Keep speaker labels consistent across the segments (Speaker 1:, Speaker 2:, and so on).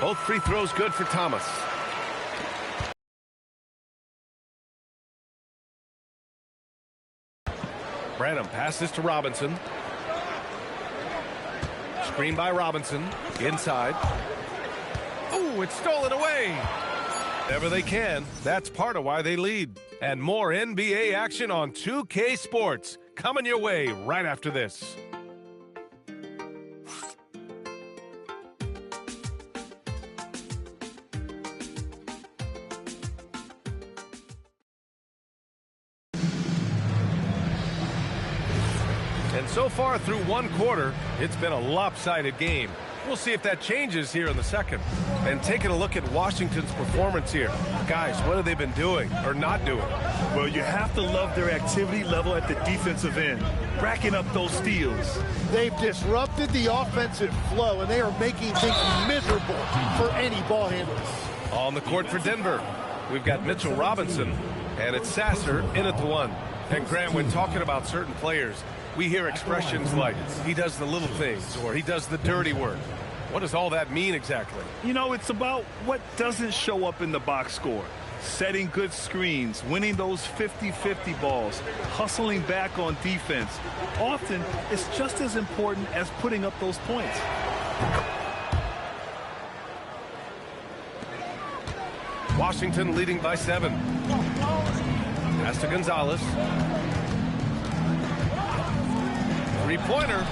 Speaker 1: Both free throws good for Thomas. Branham passes to Robinson. Screen by Robinson. Inside. Ooh, it's stolen away. Whenever they can, that's part of why they lead. And more NBA action on 2K Sports. Coming your way right after this. And so far through one quarter, it's been a lopsided game. We'll see if that changes here in the second. And taking a look at Washington's performance here. Guys, what have they been doing or not doing?
Speaker 2: Well, you have to love their activity level at the defensive end, racking up those steals.
Speaker 3: They've disrupted the offensive flow, and they are making things miserable for any ball handlers.
Speaker 1: On the court for Denver, we've got Mitchell Robinson, and it's Sasser in at the one. And Graham, when talking about certain players, we hear expressions like, he does the little things, or he does the dirty work. What does all that mean exactly?
Speaker 2: You know, it's about what doesn't show up in the box score. Setting good screens, winning those 50-50 balls, hustling back on defense. Often, it's just as important as putting up those points.
Speaker 1: Washington leading by 7. Pass to Gonzalez. Three-pointer.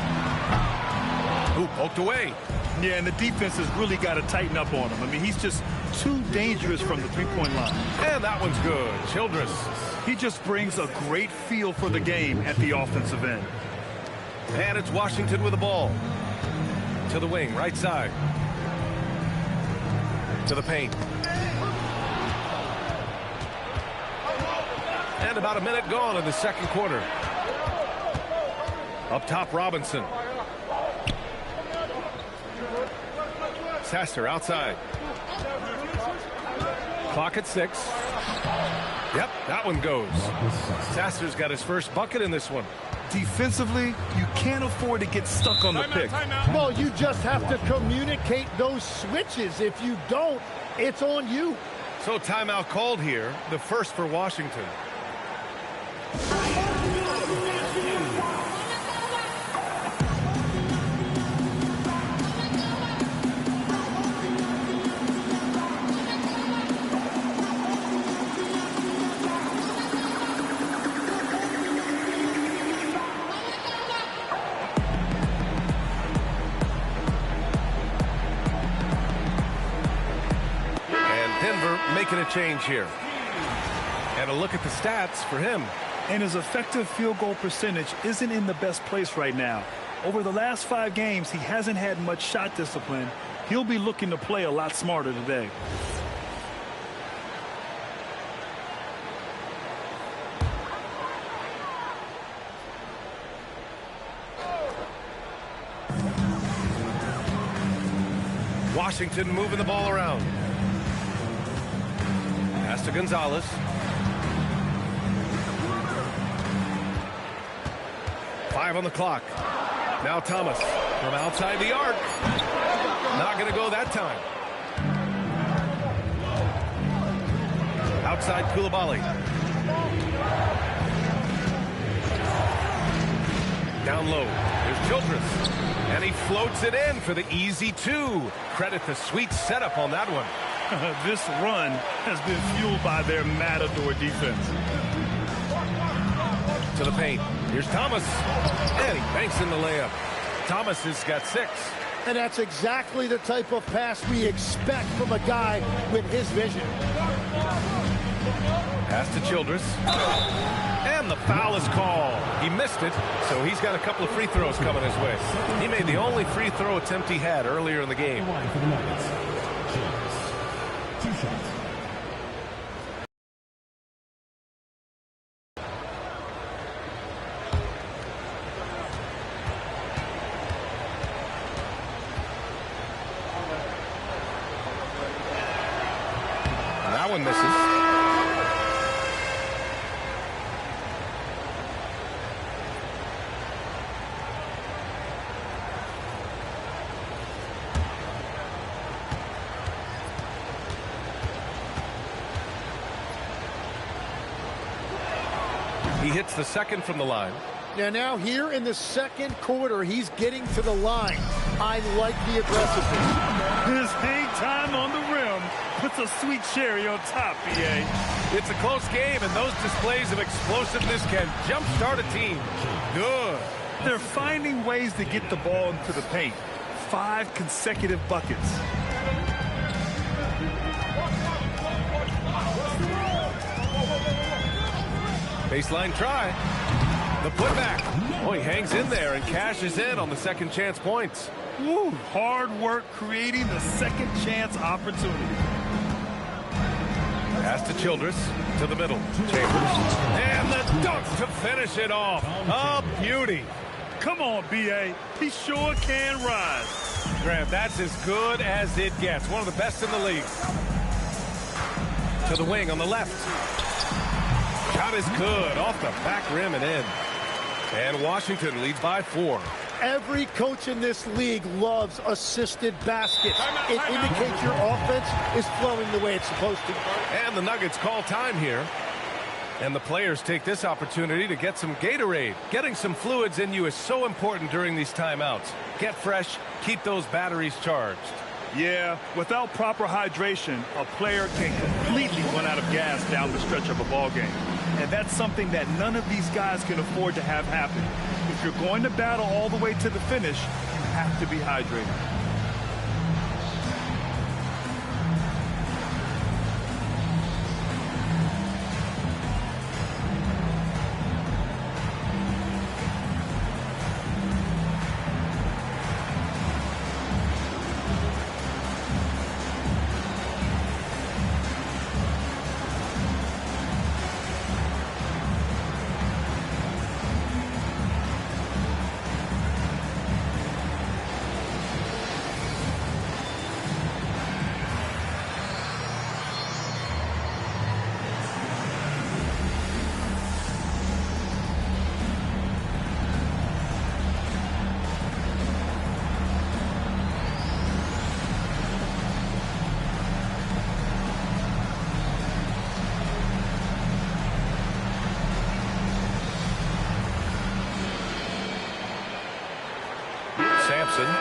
Speaker 1: Ooh, poked away.
Speaker 2: Yeah, and the defense has really got to tighten up on him. I mean, he's just too dangerous from the three-point line.
Speaker 1: And that one's good. Childress.
Speaker 2: He just brings a great feel for the game at the offensive end.
Speaker 1: And it's Washington with the ball. To the wing, right side. To the paint. And about a minute gone in the second quarter. Up top, Robinson. Sasser outside. Clock at 6. Yep, that one goes. Sasser's got his first bucket in this one.
Speaker 2: Defensively, you can't afford to get stuck on the pick.
Speaker 3: Well, you just have to communicate those switches. If you don't, it's on you.
Speaker 1: So timeout called here, the first for Washington. Making a change here. And a look at the stats for him.
Speaker 2: And his effective field goal percentage isn't in the best place right now. Over the last 5 games, he hasn't had much shot discipline. He'll be looking to play a lot smarter today.
Speaker 1: Washington moving the ball around. Pass to Gonzalez. Five on the clock. Now Thomas from outside the arc. Not going to go that time. Outside Coulibaly. Down low. There's Childress. And he floats it in for the easy 2. Credit the sweet setup on that one.
Speaker 2: This run has been fueled by their matador defense.
Speaker 1: To the paint. Here's Thomas. And he banks in the layup. Thomas has got 6.
Speaker 3: And that's exactly the type of pass we expect from a guy with his vision.
Speaker 1: Pass to Childress. And the foul is called. He missed it, so he's got a couple of free throws coming his way. He made the only free throw attempt he had earlier in the game. That one misses. He hits the second from the line.
Speaker 3: Now here in the second quarter, he's getting to the line. I like the aggressiveness.
Speaker 2: His hang time on the rim puts a sweet cherry on top, B.A.
Speaker 1: It's a close game, and those displays of explosiveness can jumpstart a team. Good.
Speaker 2: They're finding ways to get the ball into the paint. 5 consecutive buckets.
Speaker 1: Baseline try. The putback. Oh, he hangs in there and cashes in on the second chance points.
Speaker 2: Woo, hard work creating the second chance opportunity.
Speaker 1: Pass to Childress, to the middle. Chambers. And the dunk to finish it off. A beauty.
Speaker 2: Come on, B.A. He sure can rise.
Speaker 1: Graham, that's as good as it gets. One of the best in the league. To the wing on the left. Shot is good. Off the back rim and in. And Washington leads by 4.
Speaker 3: Every coach in this league loves assisted baskets. It indicates your offense is flowing the way it's supposed to.
Speaker 1: And the Nuggets call time here. And the players take this opportunity to get some Gatorade. Getting some fluids in you is so important during these timeouts. Get fresh, keep those batteries charged.
Speaker 2: Yeah, without proper hydration, a player can completely run out of gas down the stretch of a ball game. And that's something that none of these guys can afford to have happen. If you're going to battle all the way to the finish, you have to be hydrated.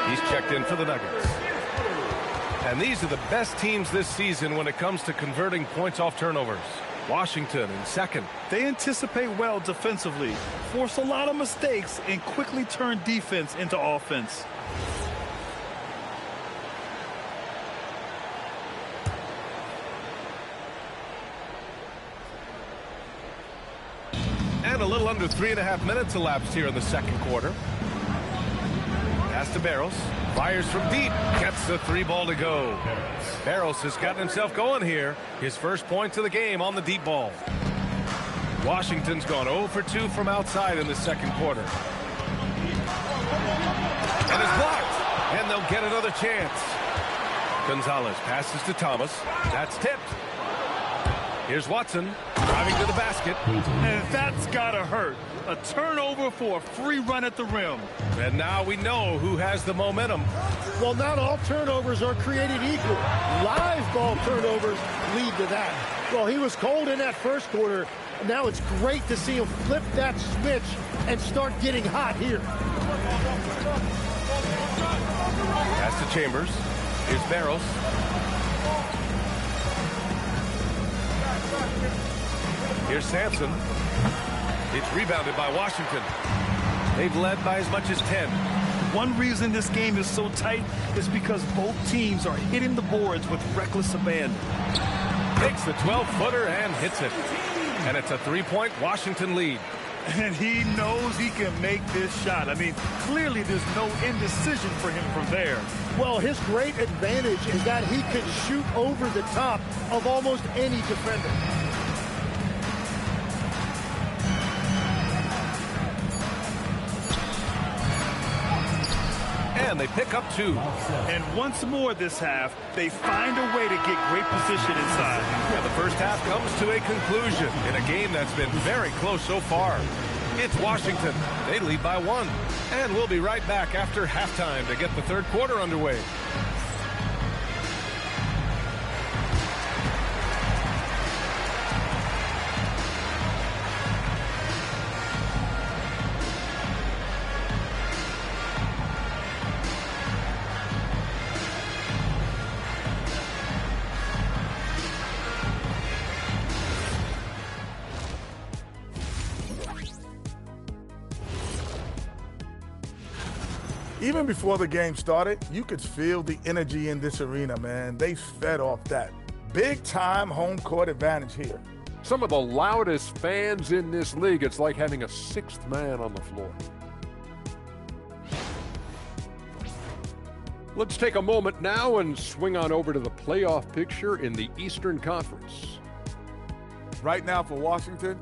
Speaker 1: He's checked in for the Nuggets. And these are the best teams this season when it comes to converting points off turnovers. Washington in second.
Speaker 2: They anticipate well defensively, force a lot of mistakes, and quickly turn defense into offense.
Speaker 1: And a little under 3.5 minutes elapsed here in the second quarter. Pass to Barros. Fires from deep. Gets the 3 ball to go. Barros has gotten himself going here. His first points of the game on the deep ball. Washington's gone 0 for 2 from outside in the second quarter. And it's blocked. And they'll get another chance. Gonzalez passes to Thomas. That's tipped. Here's Watson driving to the basket.
Speaker 2: And that's gotta hurt. A turnover for a free run at the rim.
Speaker 1: And now we know who has the momentum.
Speaker 3: Well, not all turnovers are created equal. Live ball turnovers lead to that. Well, he was cold in that first quarter. Now it's great to see him flip that switch and start getting hot here.
Speaker 1: Pass to Chambers. Here's Barros. Here's Sampson. It's rebounded by Washington. They've led by as much as 10.
Speaker 2: One reason this game is so tight is because both teams are hitting the boards with reckless abandon.
Speaker 1: Takes the 12-footer and hits it. And it's a 3-point Washington lead.
Speaker 2: And he knows he can make this shot. I mean, clearly there's no indecision for him from there.
Speaker 3: Well, his great advantage is that he can shoot over the top of almost any defender.
Speaker 1: And they pick up 2.
Speaker 2: And once more this half, they find a way to get great position inside.
Speaker 1: Yeah, the first half comes to a conclusion in a game that's been very close so far. It's Washington. They lead by 1. And we'll be right back after halftime to get the third quarter underway.
Speaker 4: Even before the game started, you could feel the energy in this arena, man. They fed off that. Big-time home court advantage here.
Speaker 5: Some of the loudest fans in this league. It's like having a sixth man on the floor. Let's take a moment now and swing on over to the playoff picture in the Eastern Conference.
Speaker 4: Right now for Washington,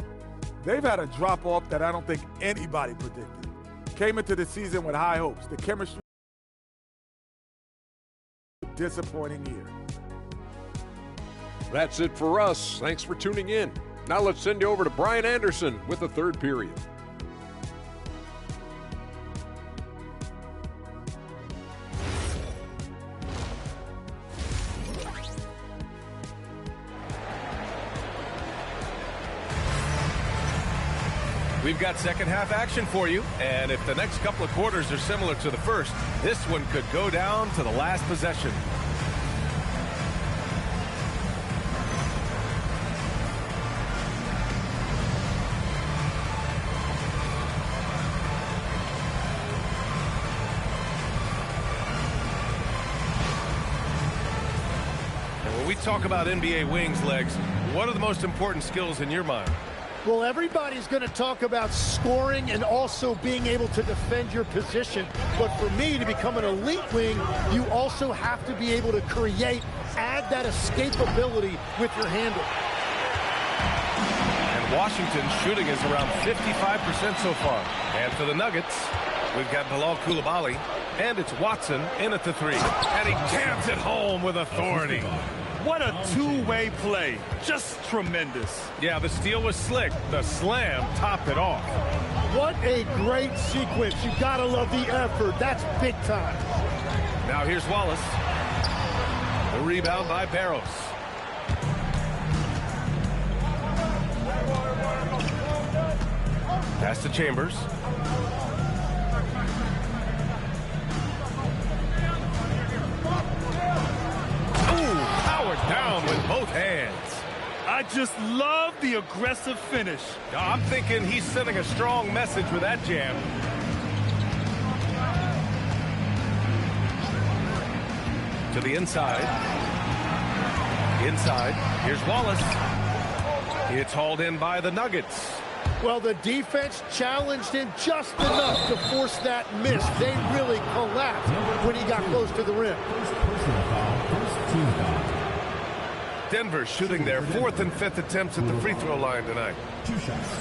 Speaker 4: they've had a drop-off that I don't think anybody predicted. Came into the season with high hopes. The chemistry, disappointing year.
Speaker 5: That's it for us. Thanks for tuning in. Now let's send you over to Brian Anderson with the third period.
Speaker 1: We've got second half action for you, and if the next couple of quarters are similar to the first, this one could go down to the last possession. And when we talk about NBA wings, Legs, what are the most important skills in your mind?
Speaker 3: Well, everybody's going to talk about scoring and also being able to defend your position. But for me, to become an elite wing, you also have to be able to create, add that escapability with your handle.
Speaker 1: And Washington's shooting is around 55% so far. And for the Nuggets, we've got Bilal Coulibaly, and it's Watson in at the three. And he jams it home with authority.
Speaker 2: What a two-way play. Just tremendous.
Speaker 1: Yeah, the steal was slick. The slam topped it off.
Speaker 3: What a great sequence. You gotta love the effort. That's big time.
Speaker 1: Now here's Wallace. The rebound by Barros. Pass to Chambers. Down with both hands.
Speaker 2: I just love the aggressive finish.
Speaker 1: I'm thinking he's sending a strong message with that jam. To the inside. Inside. Here's Wallace. It's hauled in by the Nuggets.
Speaker 3: Well, the defense challenged him just enough to force that miss. They really collapsed when he got close to the rim.
Speaker 1: Denver shooting their fourth and fifth attempts at the free throw line tonight.
Speaker 6: 2 shots.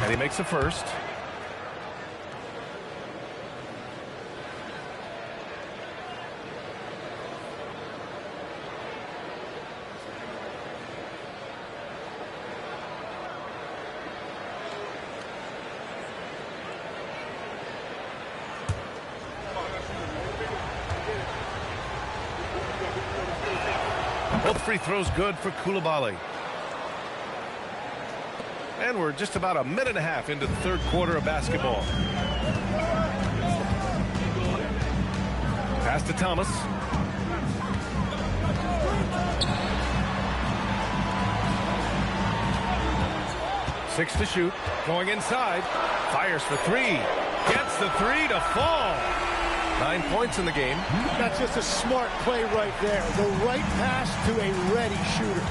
Speaker 1: And he makes the first. Both free throws good for Coulibaly. And we're just about a minute and a half into the third quarter of basketball. Pass to Thomas. Six to shoot. Going inside. Fires for three. Gets the three to fall. 9 points in the game.
Speaker 3: That's just a smart play right there. The right pass to a ready shooter.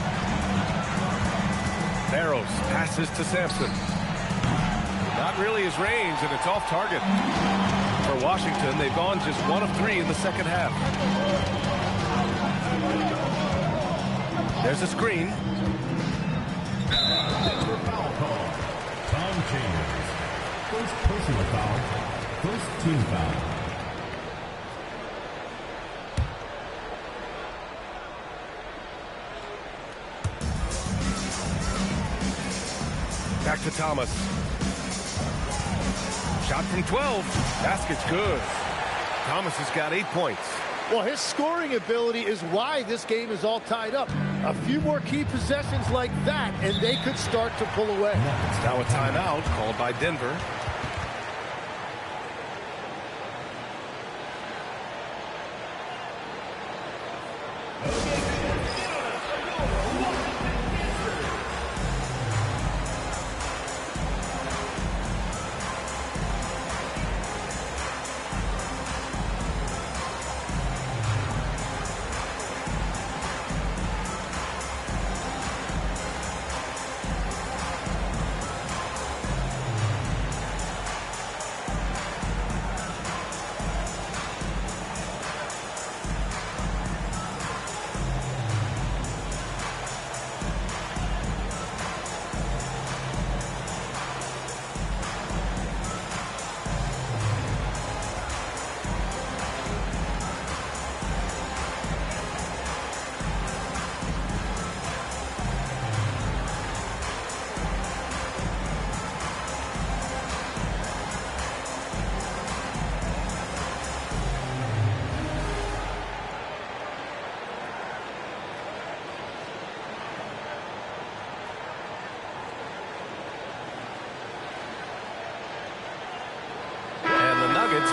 Speaker 1: Barros passes to Sampson. Not really his range, and it's off target. For Washington, they've gone just 1 of 3 in the second half. There's a screen.
Speaker 6: Tom Chambers. First personal foul. First team foul.
Speaker 1: Back to Thomas. Shot from 12. Basket's good. Thomas has got 8 points.
Speaker 3: Well, his scoring ability is why this game is all tied up. A few more key possessions like that, and they could start to pull away.
Speaker 1: Now a timeout called by Denver.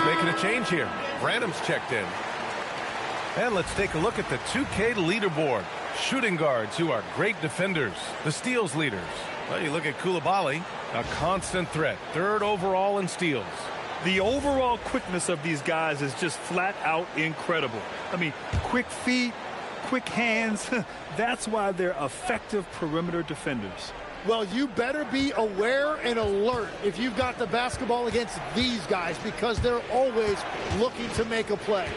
Speaker 1: Making a change here. Branham's checked in. And let's take a look at the 2K leaderboard. Shooting guards who are great defenders. The steals leaders. Well, you look at Coulibaly, a constant threat. 3rd overall in steals.
Speaker 2: The overall quickness of these guys is just flat out incredible. I mean, quick feet, quick hands. That's why they're effective perimeter defenders.
Speaker 3: Well, you better be aware and alert if you've got the basketball against these guys, because they're always looking to make a play.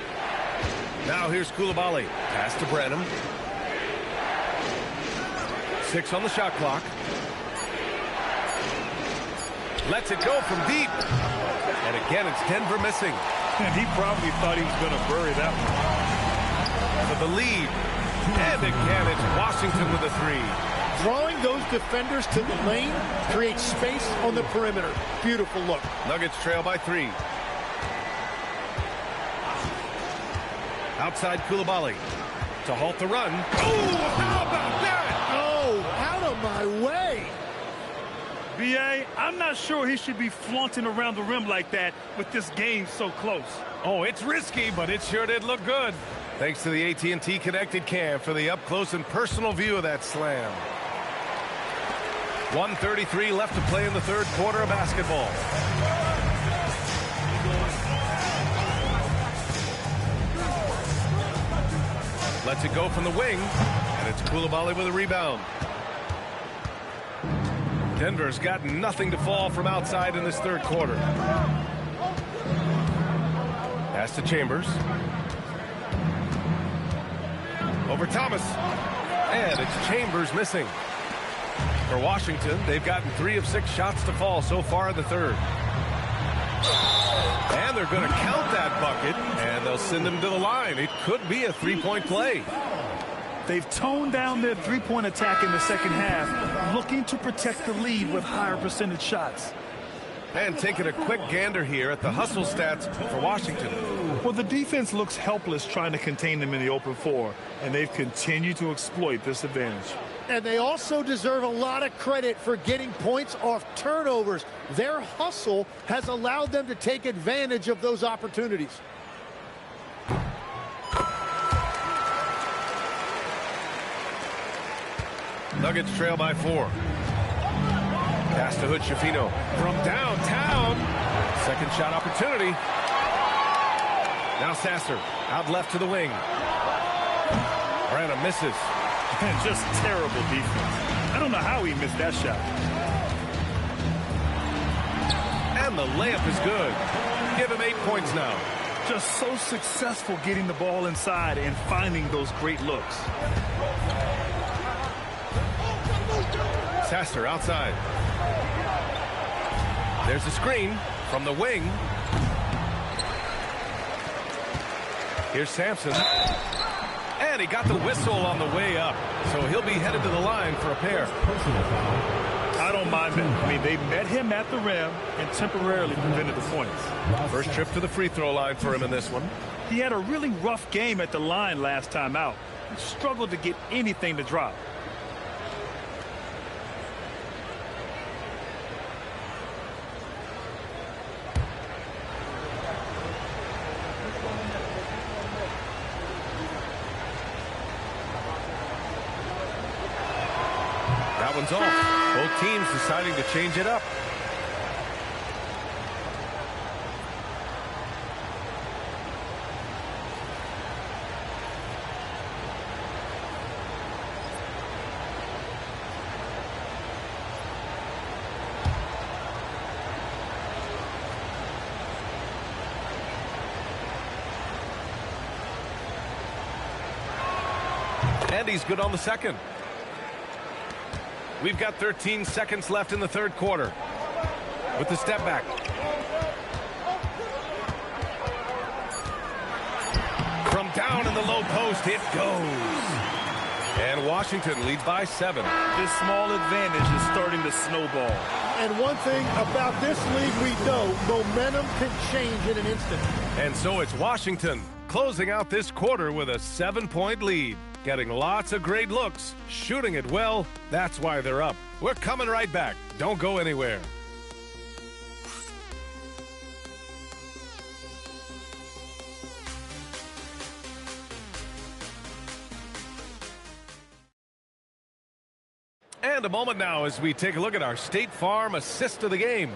Speaker 1: Now here's Coulibaly. Pass to Branham. 6 on the shot clock. Lets it go from deep. And again, it's Denver missing.
Speaker 2: And he probably thought he was going to bury that one.
Speaker 1: For the lead. And again, it's Washington with a 3.
Speaker 3: Drawing those defenders to the lane creates space on the perimeter. Beautiful look.
Speaker 1: Nuggets trail by 3. Outside Coulibaly to halt the run. Oh, how about that?
Speaker 3: Oh, out of my way.
Speaker 2: B.A., I'm not sure he should be flaunting around the rim like that with this game so close.
Speaker 1: Oh, it's risky, but it sure did look good. Thanks to the AT&T Connected Cam for the up-close and personal view of that slam. 1:33 left to play in the 3rd quarter of basketball. Lets it go from the wing, and it's Coulibaly with a rebound. Denver's got nothing to fall from outside in this 3rd quarter. Pass to Chambers. Over Thomas. And it's Chambers missing. For Washington, they've gotten 3 of 6 shots to fall so far in the 3rd. And they're going to count that bucket, and they'll send him to the line. It could be a 3-point play.
Speaker 2: They've toned down their 3-point attack in the 2nd half, looking to protect the lead with higher percentage shots.
Speaker 1: And taking a quick gander here at the hustle stats for Washington.
Speaker 2: Well, the defense looks helpless trying to contain them in the open floor, and they've continued to exploit this advantage.
Speaker 3: And they also deserve a lot of credit for getting points off turnovers. Their hustle has allowed them to take advantage of those opportunities.
Speaker 1: Nuggets trail by 4. Pass to Hood-Schifino from downtown. 2nd shot opportunity. Now Sasser out left to the wing. Branham misses.
Speaker 2: And just terrible defense. I don't know how he missed that shot.
Speaker 1: And the layup is good. Give him 8 points now.
Speaker 2: Just so successful getting the ball inside and finding those great looks.
Speaker 1: Sasser outside. There's a screen from the wing. Here's Sampson. And he got the whistle on the way up. So he'll be headed to the line for a pair.
Speaker 2: I don't mind that. I mean, they met him at the rim and temporarily prevented the points.
Speaker 1: First trip to the free throw line for him in this one.
Speaker 2: He had a really rough game at the line last time out. struggled to get anything to drop.
Speaker 1: That one's off. Both teams deciding to change it up. And he's good on the second. We've got 13 seconds left in the third quarter. With the step back. From down in the low post, it goes. And Washington leads by 7.
Speaker 2: This small advantage is starting to snowball.
Speaker 3: And one thing about this league we know, momentum can change in an instant.
Speaker 1: And so it's Washington closing out this quarter with a 7-point lead. Getting lots of great looks, shooting it well. That's why they're up. We're coming right back. Don't go anywhere. And a moment now as we take a look at our State Farm assist of the game.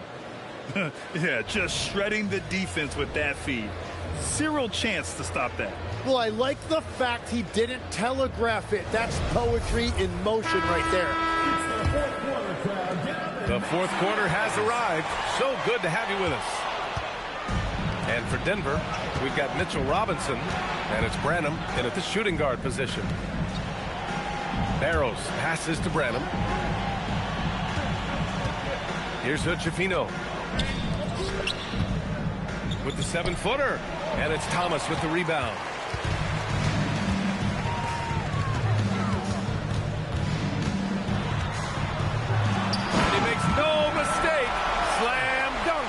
Speaker 2: Yeah, just shredding the defense with that feed. Zero chance to stop that.
Speaker 3: Well, I like the fact he didn't telegraph it. That's poetry in motion right there.
Speaker 1: The fourth quarter has arrived. So good to have you with us. And for Denver, we've got Mitchell Robinson, and it's Branham in at the shooting guard position. Barrows passes to Branham. Here's Hood-Schifino with the 7-footer, and it's Thomas with the rebound. He makes no mistake. Slam dunk.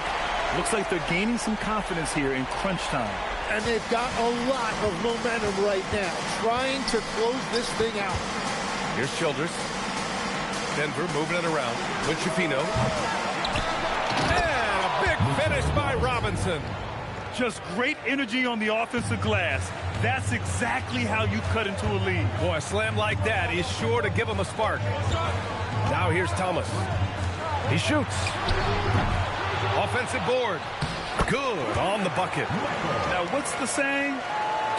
Speaker 2: Looks like they're gaining some confidence here in crunch time.
Speaker 3: And they've got a lot of momentum right now, trying to close this thing out.
Speaker 1: Here's Childress. Denver moving it around. Hood-Schifino. And a big finish by Robinson.
Speaker 2: Just great energy on the offensive glass. That's exactly how you cut into a lead.
Speaker 1: Boy, a slam like that is sure to give him a spark. Now here's Thomas. He shoots. Offensive board. Good on the bucket.
Speaker 2: Now, what's the saying?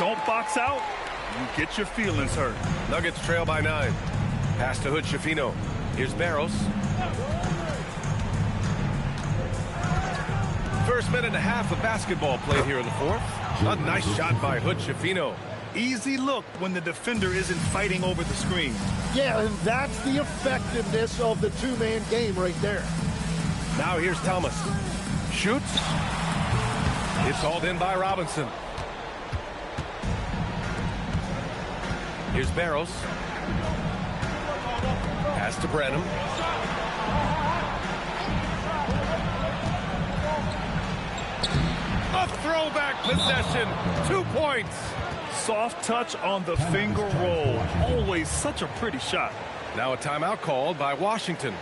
Speaker 2: Don't box out. You get your feelings hurt.
Speaker 1: Nuggets trail by 9. Pass to Hood-Schifino. Here's Barrows. First minute and a half of basketball played here in the fourth. A nice shot by Hood-Schifino.
Speaker 2: Easy look when the defender isn't fighting over the screen.
Speaker 3: Yeah, and that's the effectiveness of the two-man game right there.
Speaker 1: Now here's Thomas. Shoots. It's hauled in by Robinson. Here's Barrows. Pass to Branham. A throwback possession. 2 points.
Speaker 2: Soft touch on the finger roll. Always such a pretty shot.
Speaker 1: Now a timeout called by Washington.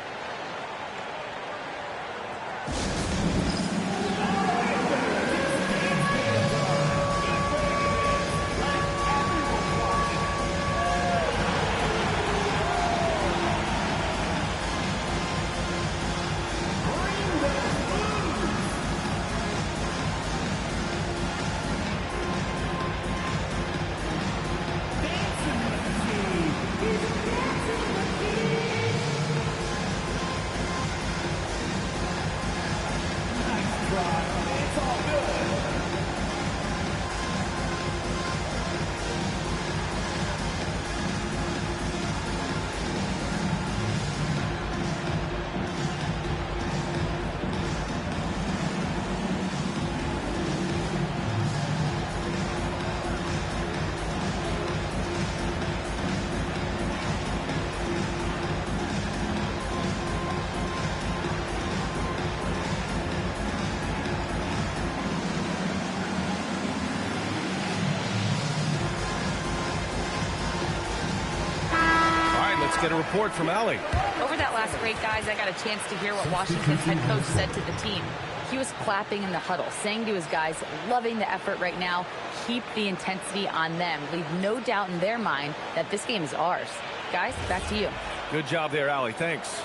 Speaker 1: Let's get a report from Allie.
Speaker 7: Over that last break, guys, I got a chance to hear what Washington's head coach said to the team. He was clapping in the huddle, saying to his guys, loving the effort right now. Keep the intensity on them. Leave no doubt in their mind that this game is ours. Guys, back to you.
Speaker 1: Good job there, Allie. Thanks.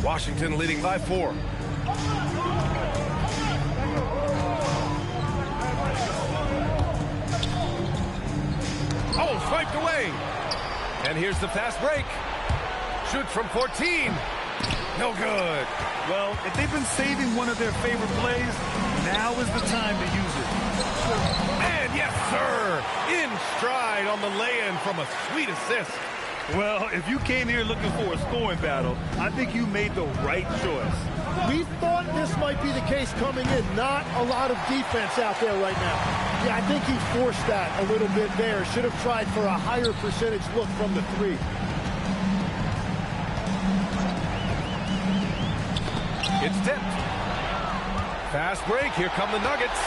Speaker 1: Washington leading by 4. Oh, swiped away. And here's the fast break. Shoot from 14. No good.
Speaker 2: Well, if they've been saving one of their favorite plays, now is the time to use it.
Speaker 1: And yes, sir. In stride on the lay-in from a sweet assist.
Speaker 2: Well, if you came here looking for a scoring battle, I think you made the right choice.
Speaker 3: We thought this might be the case coming in. Not a lot of defense out there right now. Yeah, I think he forced that a little bit there. Should have tried for a higher percentage look from the 3.
Speaker 1: It's tipped. Fast break. Here come the Nuggets.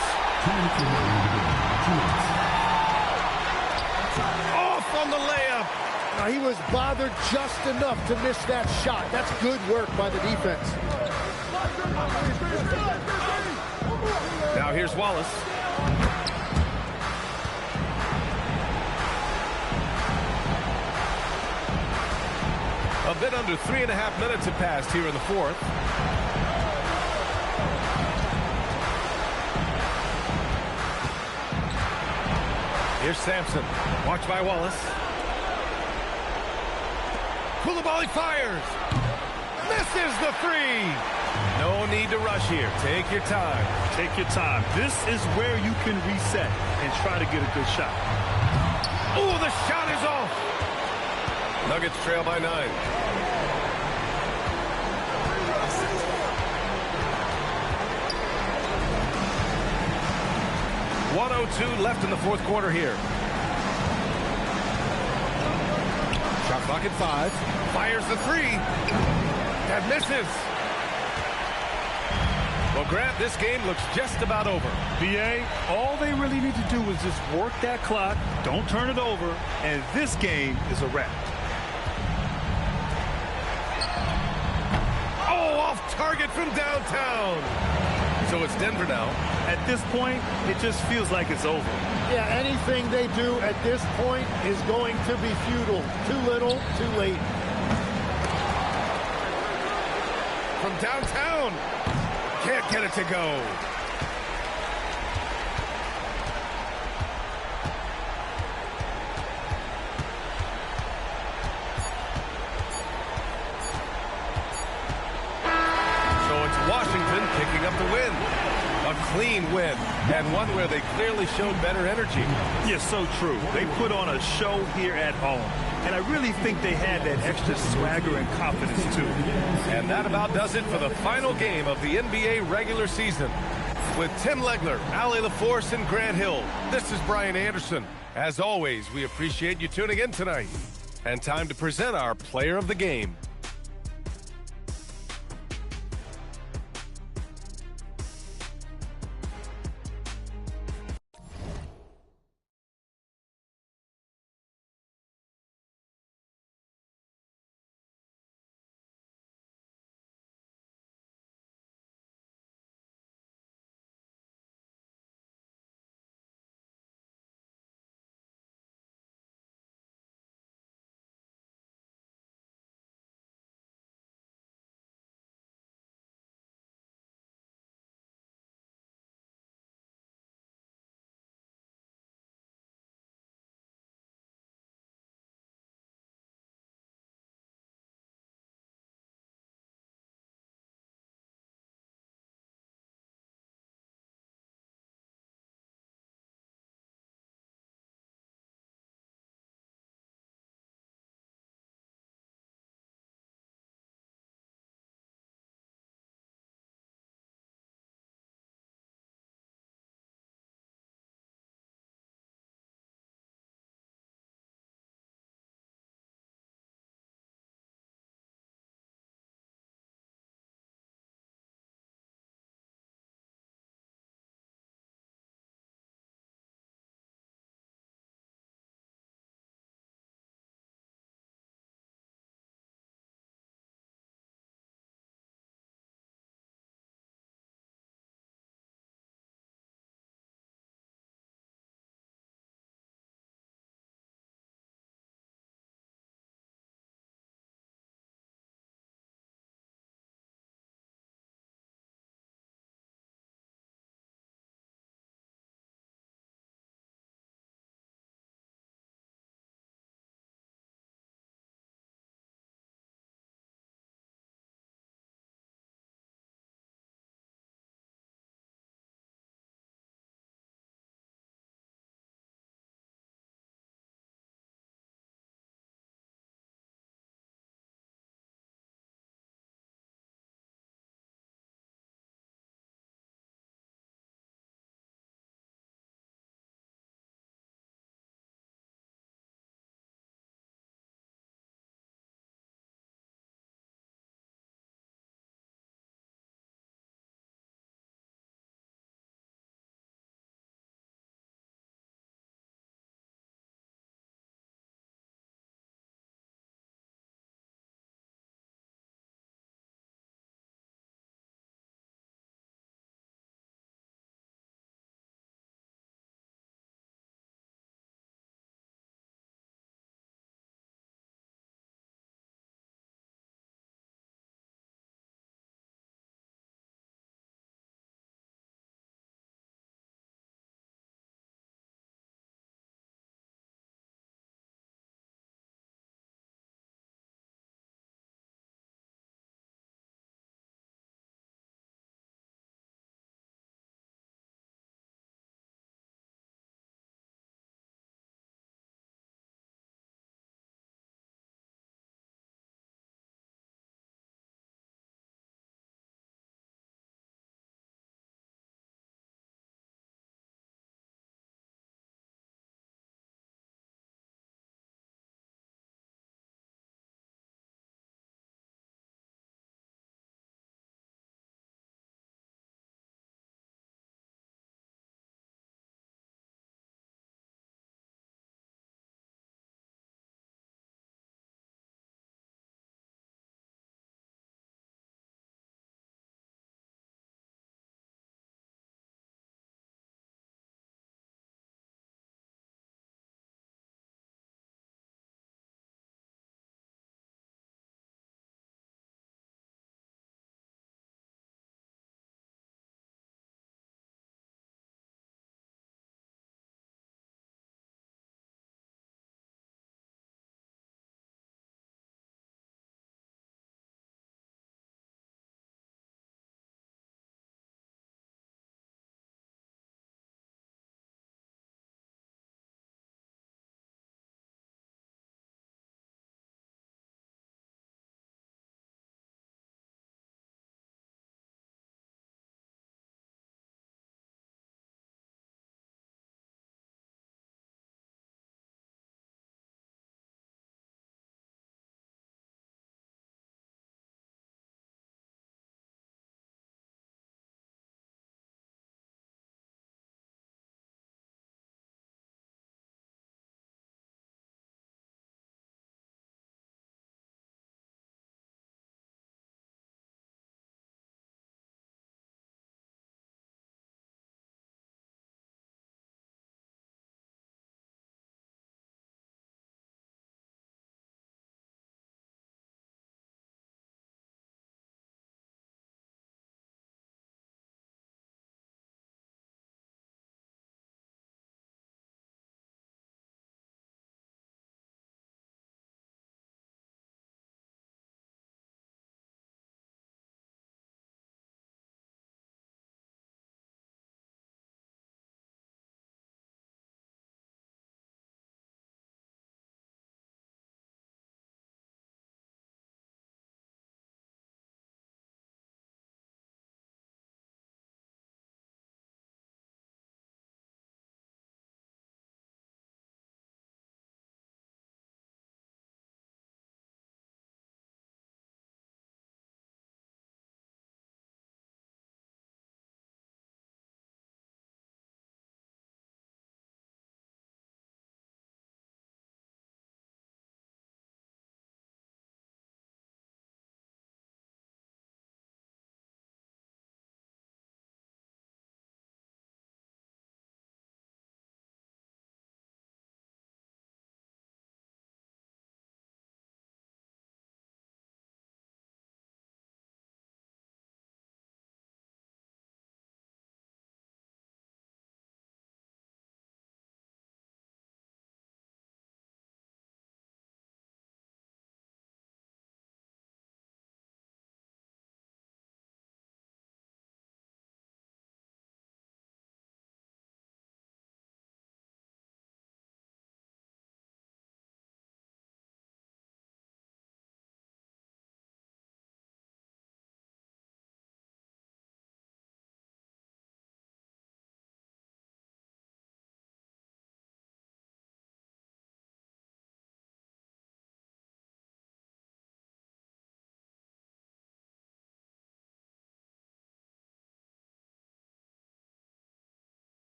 Speaker 1: Off on the layup.
Speaker 3: Now, he was bothered just enough to miss that shot. That's good work by the defense.
Speaker 1: Now here's Wallace. A bit under 3.5 minutes have passed here in the 4th. Here's Sampson. Watched by Wallace. Coulibaly fires. Misses the 3. No need to rush here. Take your time.
Speaker 2: Take your time. This is where you can reset and try to get a good shot.
Speaker 1: Oh, the shot is off. Nuggets trail by 9. .102 left in the 4th quarter here. Shot clock at 5. Fires the 3. And misses. Well, Grant, this game looks just about over.
Speaker 2: BA, all they really need to do is just work that clock, don't turn it over, and this game is a wrap.
Speaker 1: Oh, off target from downtown. So it's Denver now.
Speaker 2: At this point, it just feels like it's over.
Speaker 3: Yeah, anything they do at this point is going to be futile. Too little, too late.
Speaker 1: From downtown. Can't get it to go. So it's Washington picking up the win. A clean win, and one where they clearly showed better energy.
Speaker 2: Yeah, so true. They put on a show here at home, and I really think they had that extra swagger and confidence, too.
Speaker 1: And that about does it for the final game of the NBA regular season. With Tim Legler, Allie LaForce, and Grant Hill, this is Brian Anderson. As always, we appreciate you tuning in tonight. And time to present our player of the game.